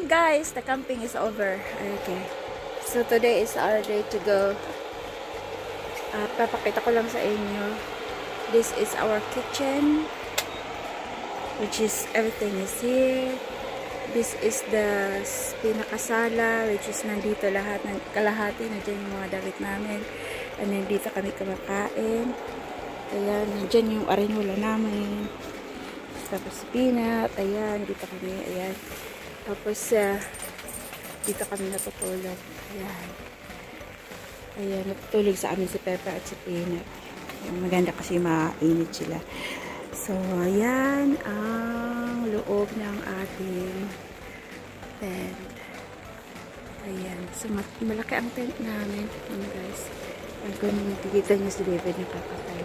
guys, the camping is over. Okay. So today is our day to go. Papakita ko lang sa inyo. This is our kitchen, which is everything is here. This is the pinakasala, which is nandito lahat ng kalahati. Nandiyan yung mga damit namin. And then dito kami kumakain. Ayan, nandiyan yung arenola namin. Tapos peanut, ayan, dito kami, ayan. Tapos, dito kami natutulog. Ayan. Ayan, natutulog sa amin si Pepper at si Peanut. Maganda kasi mainit sila. So, ayan ang loob ng ating tent. Ayan. So, malaki ang tent namin. Ayan, guys. Ayan, kung nakikita nyo si David nakapatay.